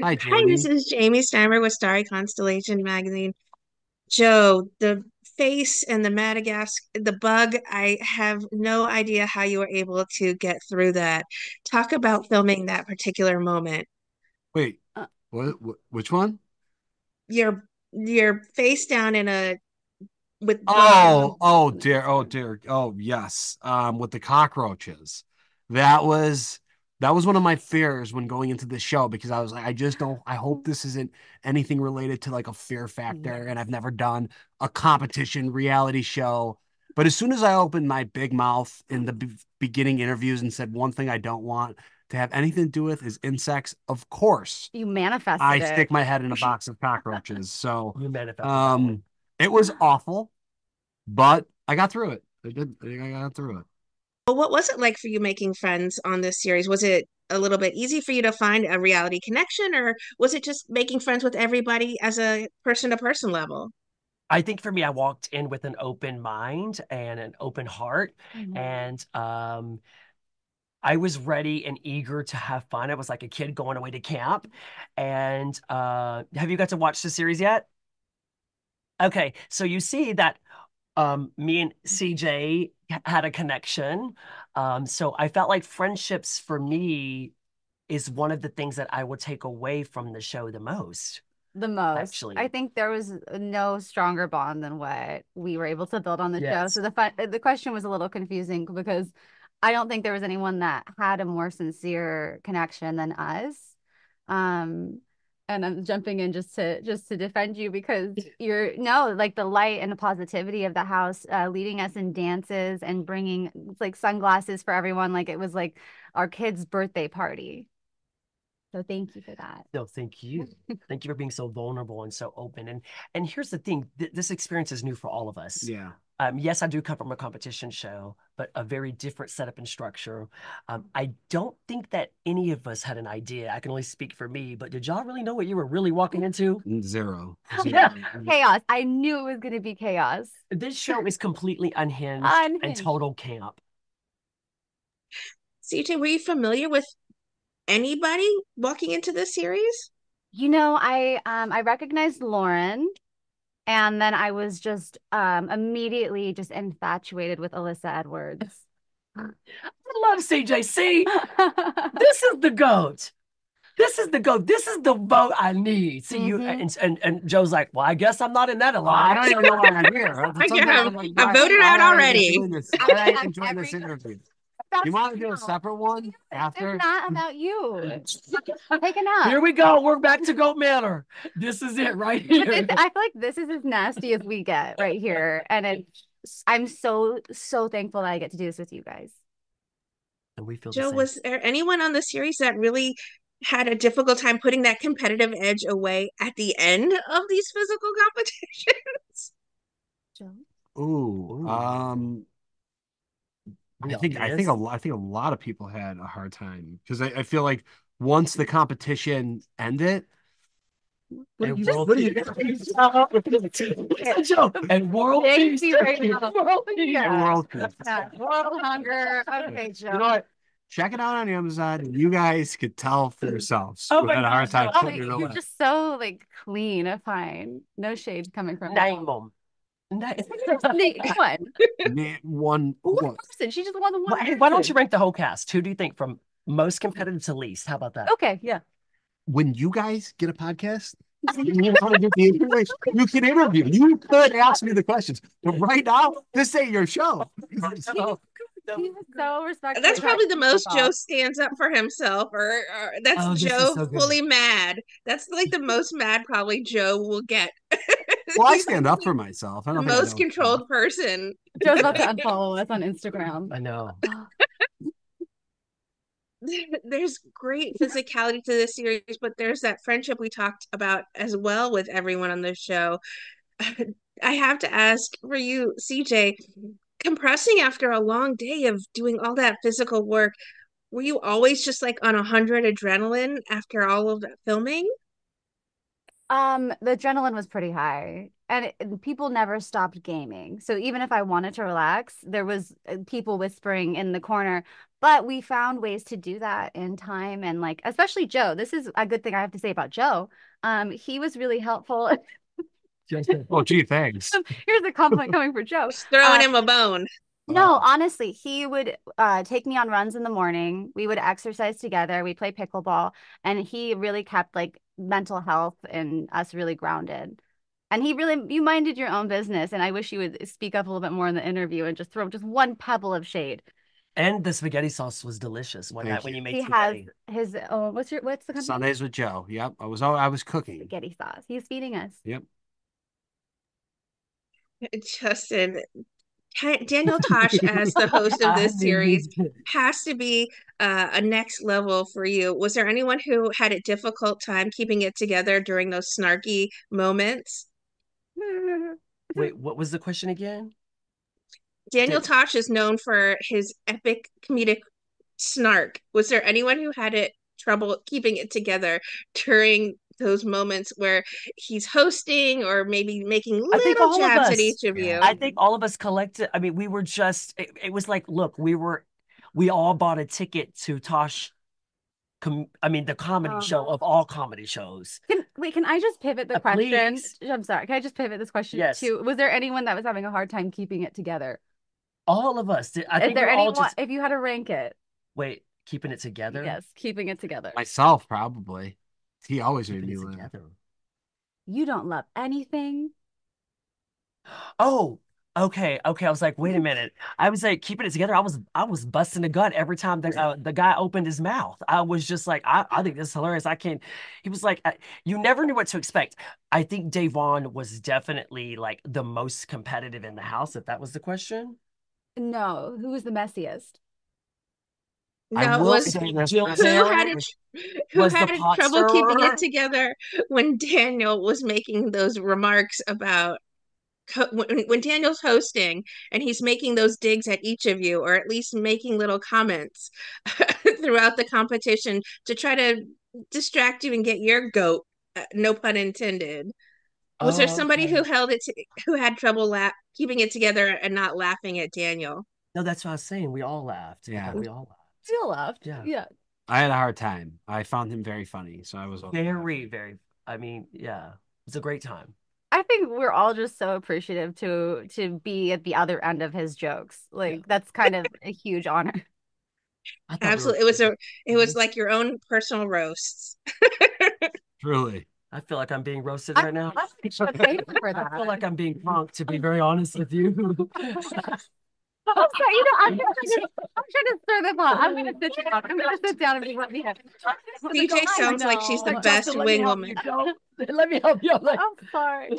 Hi, Hi, this Jamie. is Jamie Steimer with Starry Constellation Magazine. Joe, the face and the Madagascar, the bug, I have no idea how you were able to get through that. Talk about filming that particular moment. Wait, Uh, which one? Your face down in a with bug. Oh dear, oh dear. Oh yes. With the cockroaches. That was that was one of my fears when going into the show because I was like, I just don't I hope this isn't anything related to like a fear factor. And I've never done a competition reality show. But as soon as I opened my big mouth in the beginning interviews and said one thing I don't want to have anything to do with is insects, of course, you I manifested stick it. my head in a box of cockroaches. So You manifested that one. um it was awful, but I got through it. I did. I got through it. Well, what was it like for you making friends on this series? Was it a little bit easy for you to find a reality connection, or was it just making friends with everybody as a person to person level? I think for me, I walked in with an open mind and an open heart, Mhm. and I was ready and eager to have fun. I was like a kid going away to camp. And have you got to watch the series yet? Okay, so you see that me and CJ had a connection. So I felt like friendships for me is one of the things that I will take away from the show the most, The most. I actually. think there was no stronger bond than what we were able to build on the show. Yes. So the question was a little confusing because I don't think there was anyone that had a more sincere connection than us. Um, and I'm jumping in just to defend you because you're no like the light and the positivity of the house, leading us in dances and bringing like sunglasses for everyone, like it was like our kid's birthday party. So thank you for that. No, thank you. Thank you for being so vulnerable and so open. And here's the thing, this experience is new for all of us. Yeah. Yes, I do come from a competition show, but a very different setup and structure. I don't think that any of us had an idea. I can only speak for me, but did y'all really know what you were really walking into? Zero. Yeah. Zero. Chaos. I knew it was going to be chaos. This show is completely unhinged and Unhinged. total camp. CJ, were you familiar with anybody walking into this series? I recognized Lauren, and then I was just immediately just infatuated with Alyssa Edwards. I love CJC. This is the GOAT. This is the GOAT. This is the vote I need. See you Hmm. and Joe's like, well, I guess I'm not in that I don't alliance. even know why I'm here. I get Sometimes him. I'm like, I why, voted why out am I even already. doing this? I Why am I have even doing this every interview? You that's want to do a you. separate one It's after? not about you. Take a nap. Here we go. We're back to Goat Manor. This is it right But here. I feel like this is as nasty as we get right here, and I'm so thankful that I get to do this with you guys. And we feel the Joe, same. was there anyone on the series that really had a difficult time putting that competitive edge away at the end of these physical competitions? Joe? Ooh. Ooh, I the think I think obvious. I think a lot of people had a hard time because I feel like once the competition ended, what do And you world what do you peace. It's a joke. And world Thank peace. you right now. World peace. and Yeah. world peace? Yeah. World hunger. Okay, You know Joe. what? Check it out on Amazon, and you guys could tell for yourselves Oh who my had a hard gosh, time no. Oh, putting it you're away. just so like clean. Fine. No shade coming from you. Name them. Name. Name one. Name one One what? person. She just wants one Hey, why don't you person. rank the whole cast? Who do you think from most competitive to least? How about that? Okay, yeah. When you guys get a podcast, and you want to get the information, you can interview. You could ask me the questions, but right now, this ain't your show. No, He no. was so That's respectfully probably cutting the myself most Joe off. stands up for himself, or that's Oh, this is Joe so good. fully mad. That's like the most mad probably Joe will get. Well, I He's stand up for myself. I the don't think I most don't stand up. controlled person. Joe's about to unfollow us on Instagram. I know. There's great physicality to this series, but there's that friendship we talked about as well with everyone on the show. I have to ask for you, CJ, compressing after a long day of doing all that physical work, were you always just like on 100 adrenaline after all of that filming? The adrenaline was pretty high, and people never stopped gaming. So even if I wanted to relax, there was people whispering in the corner, But we found ways to do that in time and like especially Joe. This is a good thing I have to say about Joe. He was really helpful. Oh, gee, thanks. Here's a compliment coming for Joe. Just throwing him a bone. No, honestly, he would take me on runs in the morning. We would exercise together. We play pickleball, and he really kept like mental health and us really grounded. And he really, you minded your own business. And I wish you would speak up a little bit more in the interview and just throw just one pebble of shade. And the spaghetti sauce was delicious one Thank night when you. you made He has spaghetti. his oh, what's the company? Sundays with Joe. Yep. I was cooking. Spaghetti sauce. He's feeding us. Yep. Justin, Daniel Tosh as the host of I this mean, series has to be a next level for you. Was there anyone who had a difficult time keeping it together during those snarky moments? wait, what was the question again? Daniel Did Tosh is known for his epic comedic snark. Was there anyone who had it trouble keeping it together during those moments where he's hosting or maybe making I think little all of jabs at us, each of Yeah. you? I think all of us collected. I mean, we were just, it was like, look, we all bought a ticket to I mean, the comedy show of all comedy shows. Can I just pivot the question? Please. I'm sorry. Can I just pivot this question Yes. to was there anyone that was having a hard time keeping it together? All of us. I Is think there we're all anyone just, if you had to rank it? wait, keeping it together? Yes, keeping it together. Myself, probably. He always made Keeping me it laugh. together. You don't love anything. Oh, okay, okay. I was like, wait a minute. I was like keeping it together. I was busting the gut every time the guy opened his mouth. I was just like, I think this is hilarious. I can't. He was like, you never knew what to expect. I think Davon was definitely like the most competitive in the house, if that was the question. No, who was the messiest? I No, it will was say this. Jill who had Taylor it who was the had pot trouble keeping it stirrer. together when Daniel was making those remarks about when Daniel's hosting and he's making those digs at each of you, or at least making little comments throughout the competition to try to distract you and get your goat, no pun intended. Was there Oh, somebody okay. who had trouble keeping it together and not laughing at Daniel? No, that's what I was saying. We all laughed. I Yeah. thought we all laughed. Still loved. Yeah. Yeah. I had a hard time. I found him very funny, so I was okay. Very, very. I mean, yeah, it was a great time. I think we're all just so appreciative to be at the other end of his jokes. Yeah. Like that's kind of a huge honor. I thought we were. Absolutely. It was like your own personal roasts. Truly. I feel like I'm being roasted right now. I'm so thankful for I that. feel like I'm being punked, to be very honest with you. I'm sorry, I'm trying to stir the pot. I'm gonna sit down. I'm gonna sit down and be let me have. CJ sounds like she's the best Justin, let me wing help woman. you, Joe. Let me help you. I'm sorry.